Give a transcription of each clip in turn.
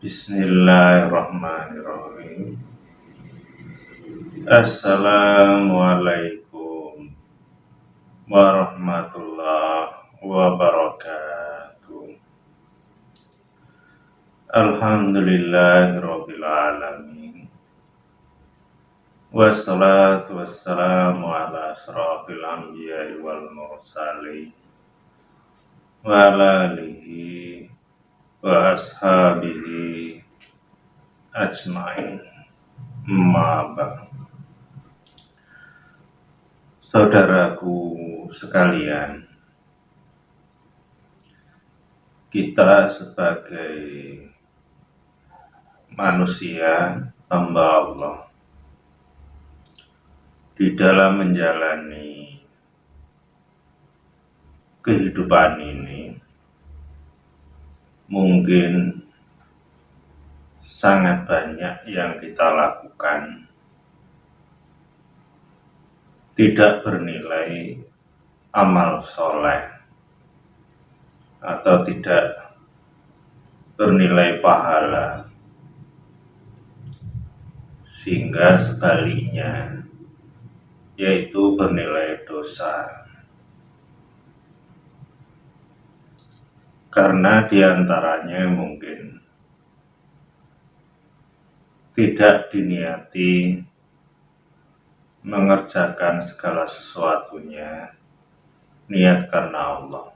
Bismillahirrahmanirrahim. Assalamualaikum warahmatullahi wabarakatuh. Alhamdulillahirabbil alamin. Wassalatu wassalamu ala asyrafil anbiya'i wal mursalin wa ala alihi wa ashabihi ajmain. Maba. Saudaraku sekalian, kita sebagai manusia hamba Allah di dalam menjalani kehidupan ini mungkin sangat banyak yang kita lakukan tidak bernilai amal soleh atau tidak bernilai pahala, sehingga sebaliknya yaitu bernilai dosa. Karena diantaranya mungkin tidak diniati mengerjakan segala sesuatunya niat karena Allah.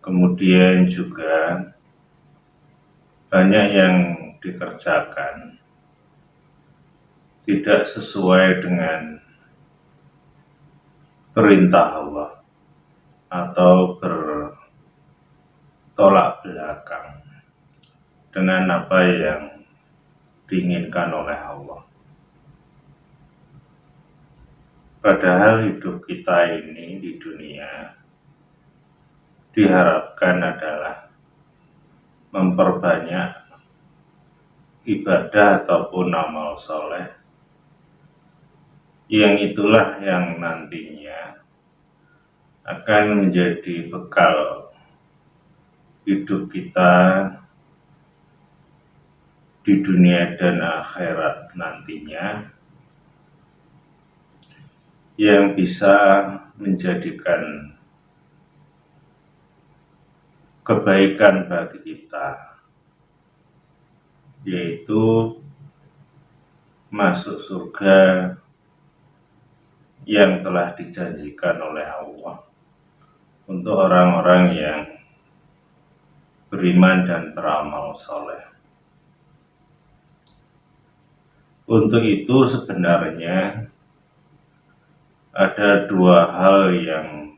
Kemudian juga banyak yang dikerjakan tidak sesuai dengan perintah Allah atau bertolak belakang dengan apa yang diinginkan oleh Allah. Padahal hidup kita ini di dunia diharapkan adalah memperbanyak ibadah ataupun amal soleh, yang itulah yang nantinya akan menjadi bekal hidup kita di dunia dan akhirat nantinya, yang bisa menjadikan kebaikan bagi kita, yaitu masuk surga yang telah dijanjikan oleh Allah untuk orang-orang yang beriman dan beramal soleh. Untuk itu sebenarnya ada dua hal yang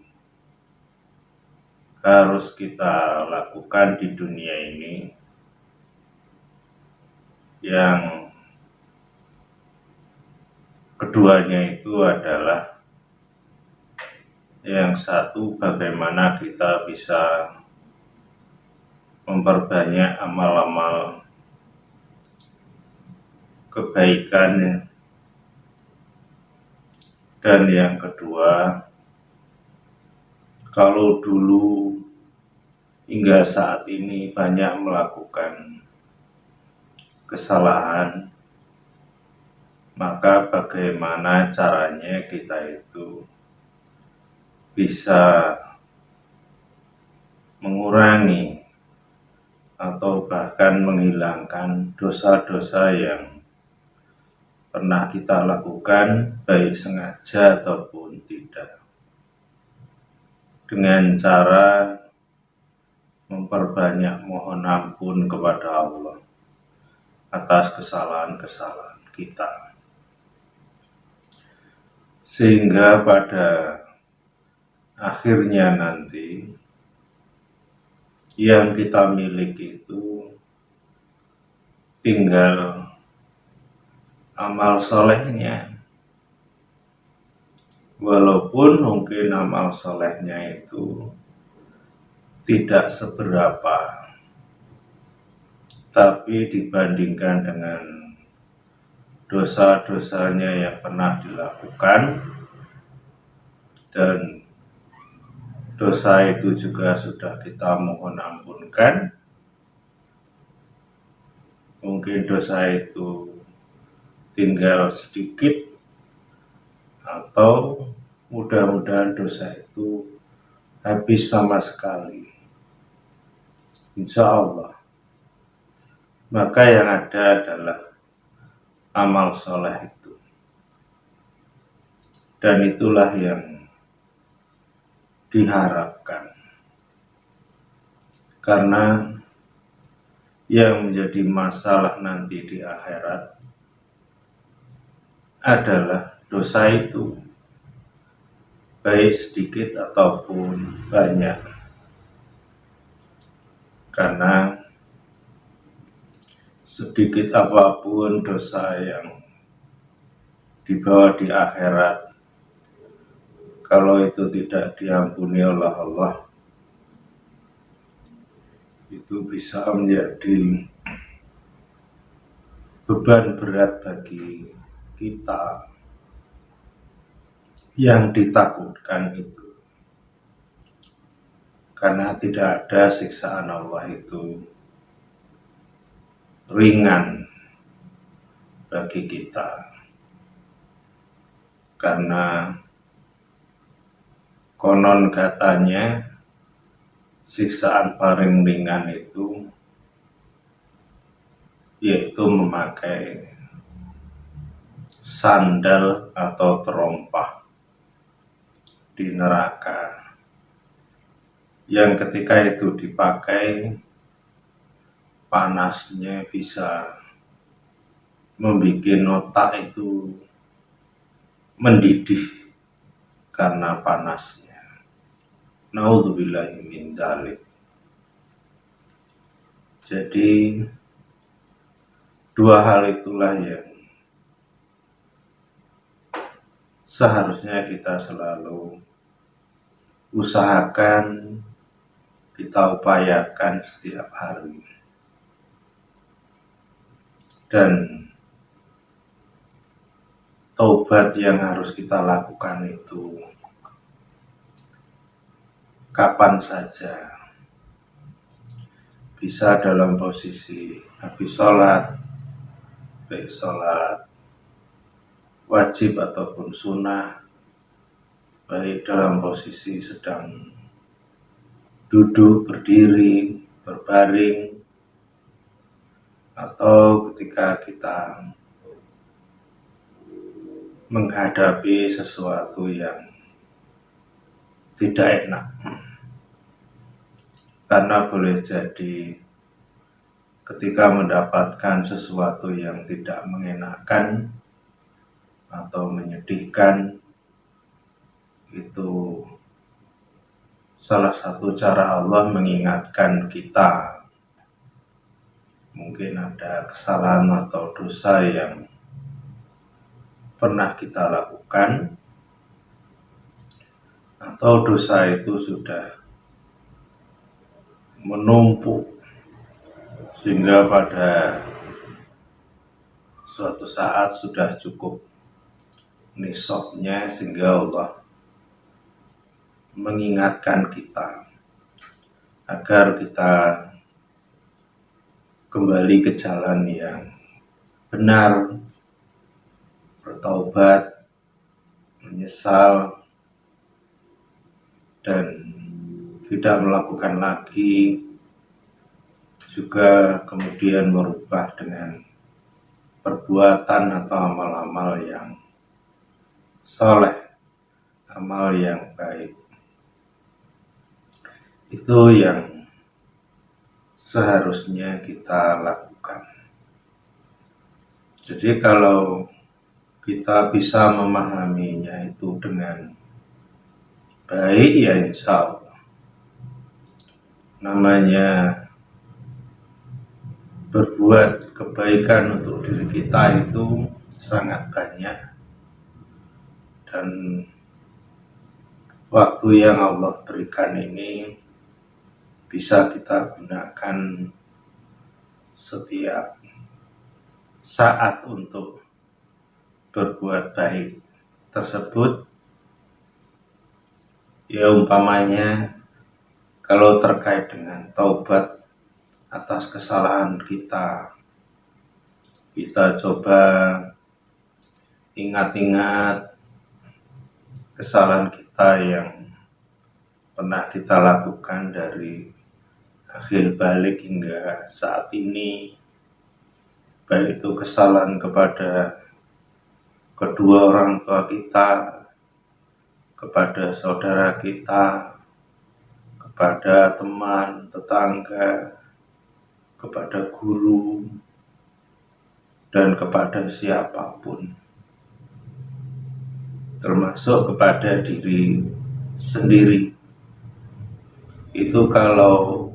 harus kita lakukan di dunia ini, yang keduanya itu adalah, yang satu bagaimana kita bisa memperbanyak amal-amal kebaikan, dan yang kedua, kalau dulu hingga saat ini banyak melakukan kesalahan, maka bagaimana caranya kita itu bisa mengurangi atau bahkan menghilangkan dosa-dosa yang pernah kita lakukan, baik sengaja ataupun tidak, dengan cara memperbanyak mohon ampun kepada Allah atas kesalahan-kesalahan kita, sehingga pada akhirnya nanti yang kita miliki itu tinggal amal solehnya. Walaupun mungkin amal solehnya itu tidak seberapa, tapi dibandingkan dengan dosa-dosanya yang pernah dilakukan, dan dosa itu juga sudah kita mohon ampunkan, mungkin dosa itu tinggal sedikit, atau mudah-mudahan dosa itu habis sama sekali, insya Allah. Maka yang ada adalah amal soleh itu, dan itulah yang diharapkan, karena yang menjadi masalah nanti di akhirat adalah dosa itu, baik sedikit ataupun banyak. Karena sedikit apapun dosa yang dibawa di akhirat, kalau itu tidak diampuni oleh Allah, itu bisa menjadi beban berat bagi kita yang ditakutkan itu. Karena tidak ada siksaan Allah itu ringan bagi kita. Karena konon katanya siksaan paling ringan itu yaitu memakai sandal atau terompah di neraka, yang ketika itu dipakai, panasnya bisa membuat otak itu mendidih karena panasnya. Naudzubillahi min dzalik. Jadi dua hal itulah yang seharusnya kita selalu usahakan, kita upayakan setiap hari. Dan taubat yang harus kita lakukan itu kapan saja. Bisa dalam posisi habis sholat, baik sholat wajib ataupun sunnah, baik dalam posisi sedang duduk, berdiri, berbaring, atau ketika kita menghadapi sesuatu yang tidak enak. Karena boleh jadi ketika mendapatkan sesuatu yang tidak mengenakan atau menyedihkan, itu salah satu cara Allah mengingatkan kita. Mungkin ada kesalahan atau dosa yang pernah kita lakukan, atau dosa itu sudah menumpuk sehingga pada suatu saat sudah cukup nisabnya, sehingga Allah mengingatkan kita agar kita kembali ke jalan yang benar, bertaubat, menyesal, dan tidak melakukan lagi, juga kemudian merubah dengan perbuatan atau amal-amal yang soleh, amal yang baik. Itu yang seharusnya kita lakukan. Jadi kalau kita bisa memahaminya itu dengan baik, ya insya Allah. Namanya berbuat kebaikan untuk diri kita itu sangat banyak, dan waktu yang Allah berikan ini bisa kita gunakan setiap saat untuk berbuat baik tersebut. Ya umpamanya kalau terkait dengan taubat atas kesalahan kita kita coba ingat-ingat kesalahan kita yang pernah kita lakukan dari akhir balik hingga saat ini, baik itu kesalahan kepada kedua orang tua kita, kepada saudara kita, kepada teman, tetangga, kepada guru, dan kepada siapapun, termasuk kepada diri sendiri. Itu kalau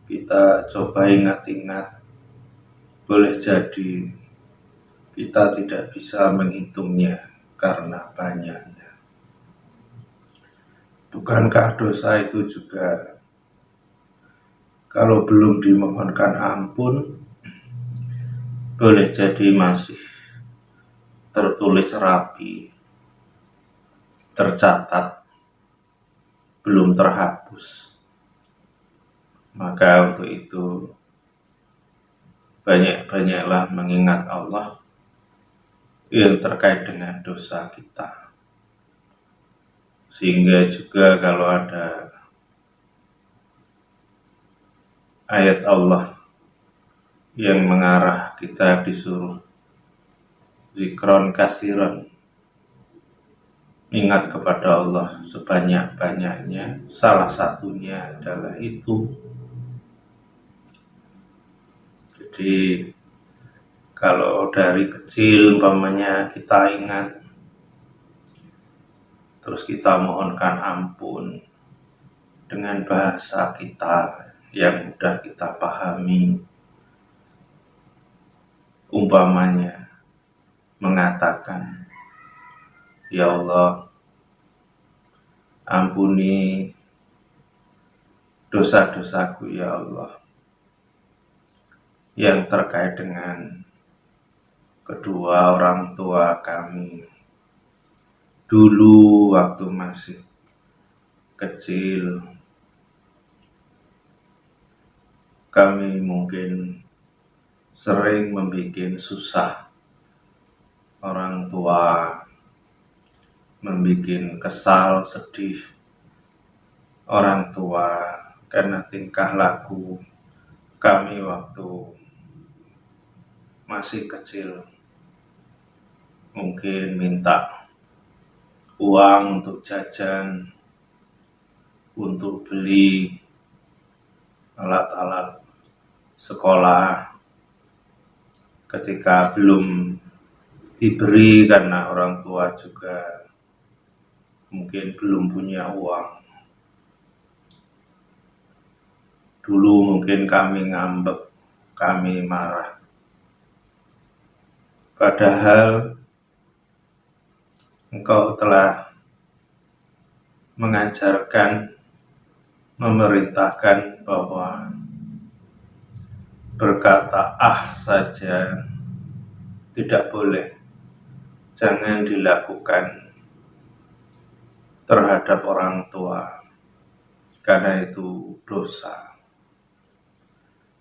kita coba ingat-ingat, boleh jadi kita tidak bisa menghitungnya karena banyaknya. Bukankah dosa itu juga kalau belum dimohonkan ampun, boleh jadi masih tertulis rapi, tercatat, belum terhapus. Maka untuk itu banyak-banyaklah mengingat Allah yang terkait dengan dosa kita, sehingga juga kalau ada ayat Allah yang mengarah kita disuruh zikron kasiron, ingat kepada Allah sebanyak-banyaknya, salah satunya adalah itu. Jadi kalau dari kecil umpamanya kita ingat, terus kita mohonkan ampun dengan bahasa kita yang mudah kita pahami, umpamanya mengatakan, ya Allah, ampuni dosa-dosaku ya Allah, yang terkait dengan kedua orang tua kami. Dulu waktu masih kecil, kami mungkin sering membuat susah orang tua, membuat kesal, sedih orang tua karena tingkah laku kami waktu masih kecil. Mungkin minta uang untuk jajan, untuk beli alat-alat sekolah, ketika belum diberi karena orang tua juga mungkin belum punya uang. Dulu mungkin kami ngambek, kami marah. Padahal Engkau telah mengajarkan, memerintahkan bahwa berkata saja tidak boleh, jangan dilakukan terhadap orang tua, karena itu dosa.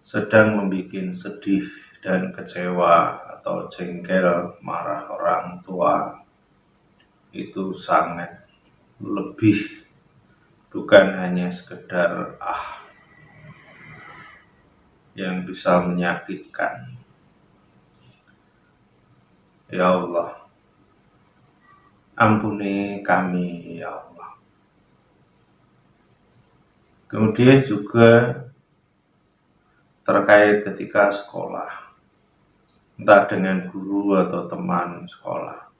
Sedang membuat sedih dan kecewa atau jengkel, marah orang tua, itu sangat lebih, bukan hanya sekedar yang bisa menyakitkan. Ya Allah, ampuni kami ya Allah. Kemudian juga terkait ketika sekolah, entah dengan guru atau teman sekolah,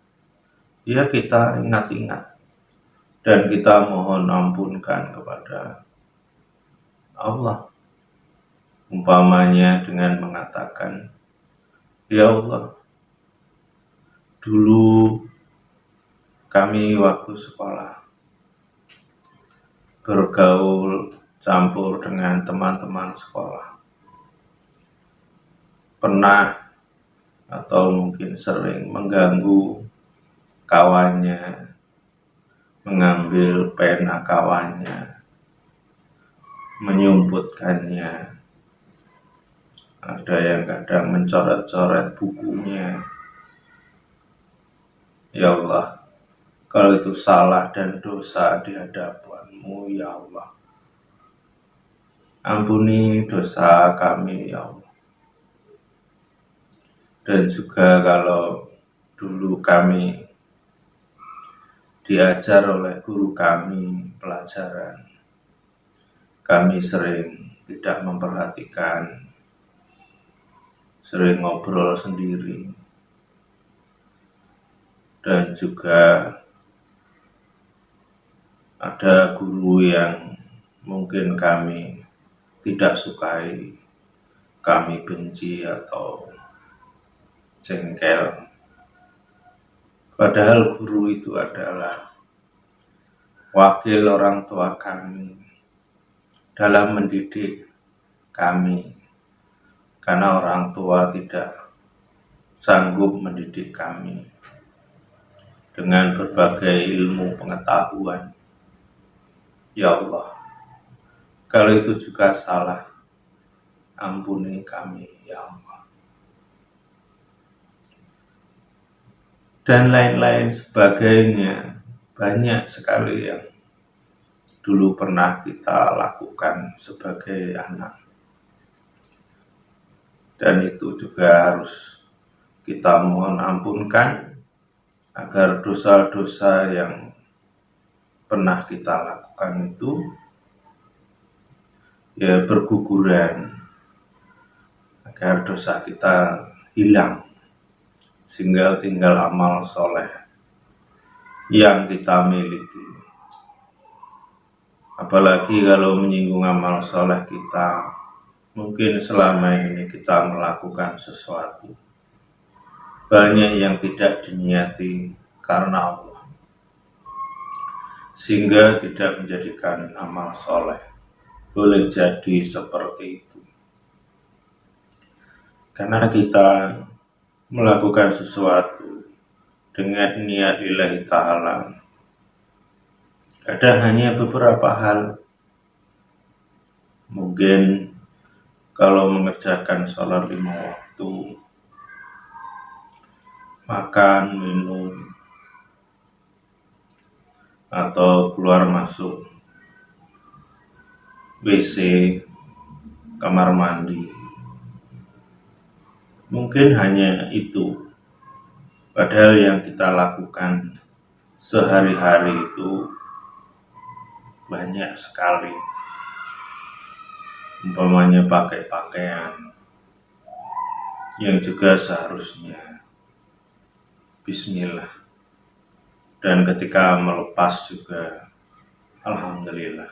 ya kita ingat-ingat dan kita mohon ampunkan kepada Allah. Umpamanya dengan mengatakan, ya Allah, dulu kami waktu sekolah bergaul campur dengan teman-teman sekolah, pernah atau mungkin sering mengganggu kawannya, mengambil pena kawannya, menyumputkannya, ada yang kadang mencoret-coret bukunya. Ya Allah, kalau itu salah dan dosa di hadapan-Mu, ya Allah, ampuni dosa kami, ya Allah. Dan juga kalau dulu kami diajar oleh guru kami pelajaran, kami sering tidak memperhatikan, sering ngobrol sendiri, dan juga ada guru yang mungkin kami tidak sukai, kami benci atau jengkel. Padahal guru itu adalah wakil orang tua kami dalam mendidik kami, karena orang tua tidak sanggup mendidik kami dengan berbagai ilmu pengetahuan. Ya Allah, kalau itu juga salah, ampuni kami, ya Allah. Dan lain-lain sebagainya, banyak sekali yang dulu pernah kita lakukan sebagai anak. Dan itu juga harus kita mohon ampunkan, agar dosa-dosa yang pernah kita lakukan itu ya berguguran, agar dosa kita hilang, sehingga tinggal amal soleh yang kita miliki. Apalagi kalau menyinggung amal soleh kita, mungkin selama ini kita melakukan sesuatu banyak yang tidak diniati karena Allah, sehingga tidak menjadikan amal soleh. Boleh jadi seperti itu, karena kita melakukan sesuatu dengan niat lillahi ta'ala. Ada hanya beberapa hal, mungkin kalau mengerjakan sholat 5 waktu, makan, minum, atau keluar masuk WC, kamar mandi, mungkin hanya itu. Padahal yang kita lakukan sehari-hari itu banyak sekali. Umpamanya pakai pakaian yang juga seharusnya bismillah, dan ketika melepas juga alhamdulillah,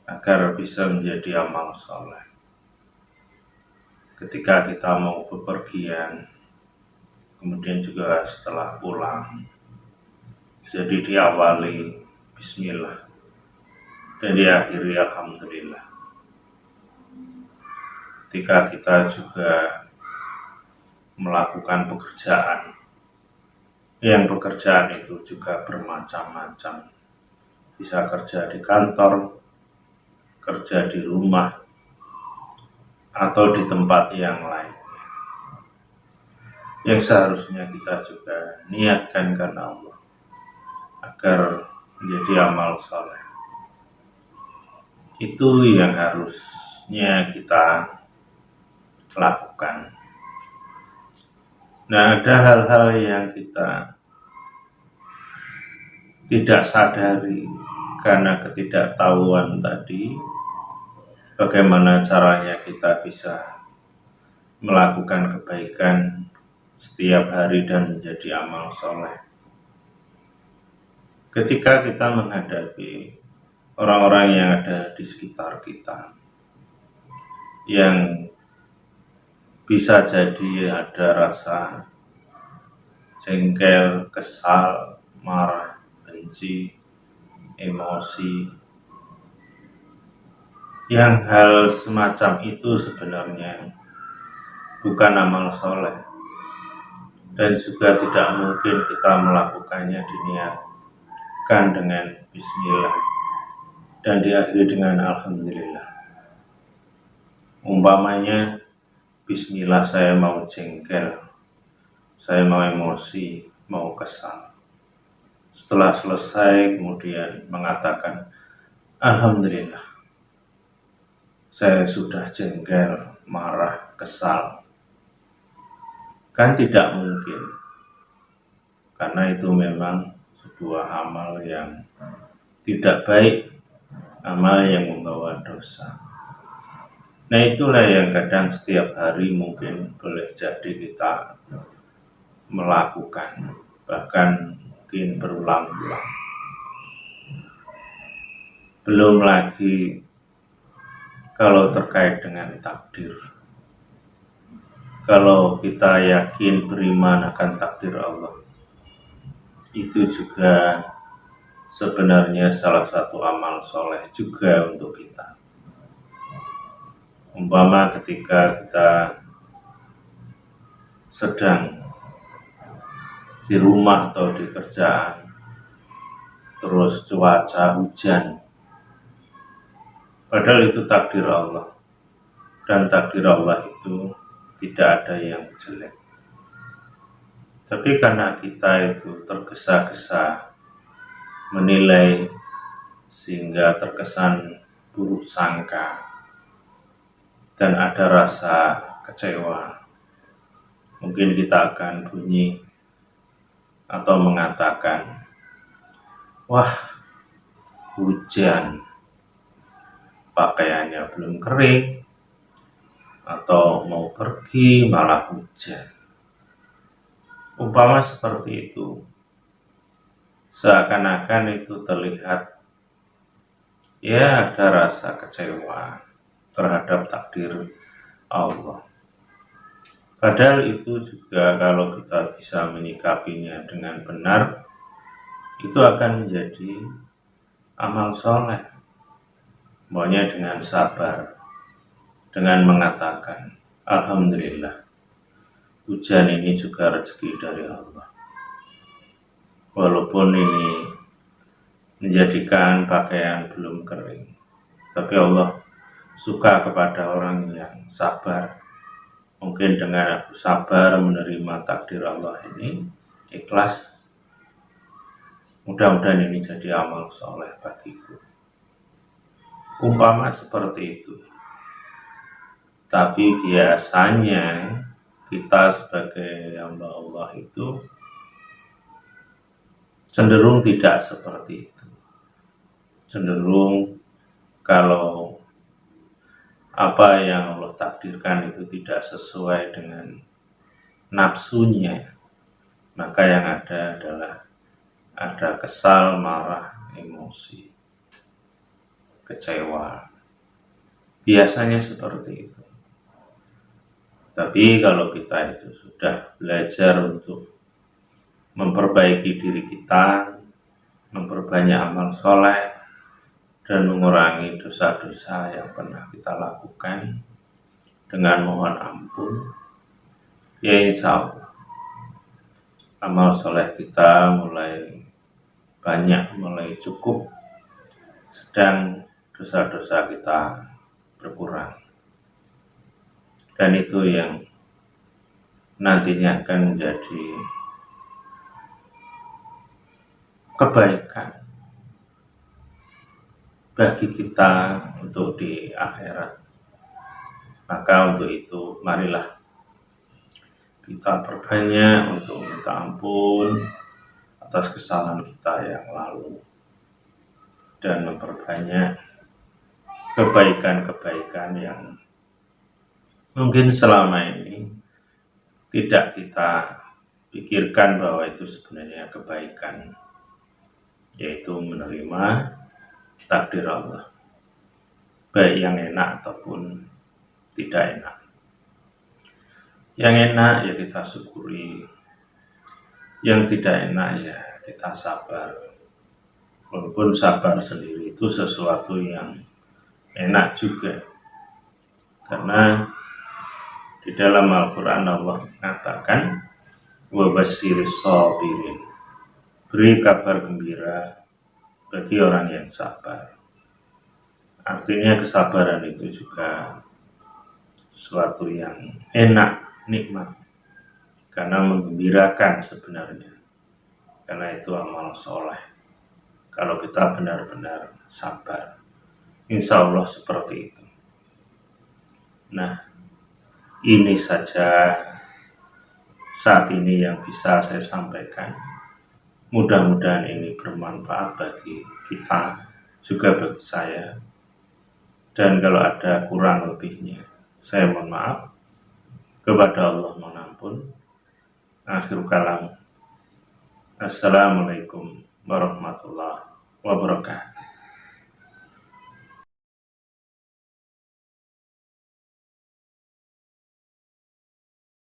agar bisa menjadi amal soleh. Ketika kita mau bepergian, kemudian juga setelah pulang, jadi diawali bismillah dan diakhiri alhamdulillah. Ketika kita juga melakukan pekerjaan, yang pekerjaan itu juga bermacam-macam, bisa kerja di kantor, kerja di rumah, atau di tempat yang lainnya, yang seharusnya kita juga niatkan karena Allah, agar menjadi amal soleh. Itu yang harusnya kita lakukan. Nah, ada hal-hal yang kita tidak sadari karena ketidaktahuan tadi, bagaimana caranya kita bisa melakukan kebaikan setiap hari dan menjadi amal soleh. Ketika kita menghadapi orang-orang yang ada di sekitar kita, yang bisa jadi ada rasa jengkel, kesal, marah, benci, emosi, yang hal semacam itu sebenarnya bukan amal soleh, dan juga tidak mungkin kita melakukannya diniatkan dengan bismillah dan diakhiri dengan alhamdulillah. Umpamanya bismillah saya mau jengkel, saya mau emosi, mau kesal. Setelah selesai kemudian mengatakan, alhamdulillah, saya sudah jengkel, marah, kesal. Kan tidak mungkin, karena itu memang sebuah amal yang tidak baik, amal yang membawa dosa. Nah itulah yang kadang setiap hari mungkin boleh jadi kita melakukan, bahkan mungkin berulang-ulang. Belum lagi kalau terkait dengan takdir. Kalau kita yakin beriman akan takdir Allah, itu juga sebenarnya salah satu amal soleh juga untuk kita. Umpama ketika kita sedang di rumah atau di kerjaan, terus cuaca hujan, padahal itu takdir Allah, dan takdir Allah itu tidak ada yang jelek. Tapi karena kita itu tergesa-gesa menilai sehingga terkesan buruk sangka dan ada rasa kecewa, mungkin kita akan bunyi atau mengatakan, wah hujan, pakaiannya belum kering, atau mau pergi malah hujan. Umpama seperti itu, seakan-akan itu terlihat ya ada rasa kecewa terhadap takdir Allah. Padahal itu juga kalau kita bisa menyikapinya dengan benar, itu akan menjadi amal soleh. Maunya dengan sabar, dengan mengatakan, alhamdulillah, hujan ini juga rezeki dari Allah. Walaupun ini menjadikan pakaian belum kering, tapi Allah suka kepada orang yang sabar. Mungkin dengan aku sabar menerima takdir Allah ini, ikhlas, mudah-mudahan ini jadi amal soleh bagiku. Umpama seperti itu. Tapi biasanya kita sebagai hamba Allah itu cenderung tidak seperti itu. Cenderung kalau apa yang Allah takdirkan itu tidak sesuai dengan nafsunya, maka yang ada adalah ada kesal, marah, emosi, kecewa. Biasanya seperti itu. Tapi kalau kita itu sudah belajar untuk memperbaiki diri kita, memperbanyak amal soleh, dan mengurangi dosa-dosa yang pernah kita lakukan dengan mohon ampun, ya insya Allah amal soleh kita mulai banyak, mulai cukup, sedang dosa-dosa kita berkurang. Dan itu yang nantinya akan menjadi kebaikan bagi kita untuk di akhirat. Maka untuk itu marilah kita perbanyak untuk minta ampun atas kesalahan kita yang lalu dan memperbanyak kebaikan-kebaikan yang mungkin selama ini tidak kita pikirkan bahwa itu sebenarnya kebaikan, yaitu menerima takdir Allah, baik yang enak ataupun tidak enak. Yang enak ya kita syukuri, yang tidak enak ya kita sabar. Walaupun sabar sendiri itu sesuatu yang enak juga, karena di dalam Al-Quran Allah mengatakan, wa basyiris sabirin, beri kabar gembira bagi orang yang sabar. Artinya kesabaran itu juga suatu yang enak, nikmat, karena menggembirakan sebenarnya, karena itu amal soleh. Kalau kita benar-benar sabar, insya Allah seperti itu. Nah, ini saja saat ini yang bisa saya sampaikan. Mudah-mudahan ini bermanfaat bagi kita, juga bagi saya. Dan kalau ada kurang lebihnya, saya mohon maaf. Kepada Allah mohon ampun. Akhir kalam. Assalamualaikum warahmatullahi wabarakatuh.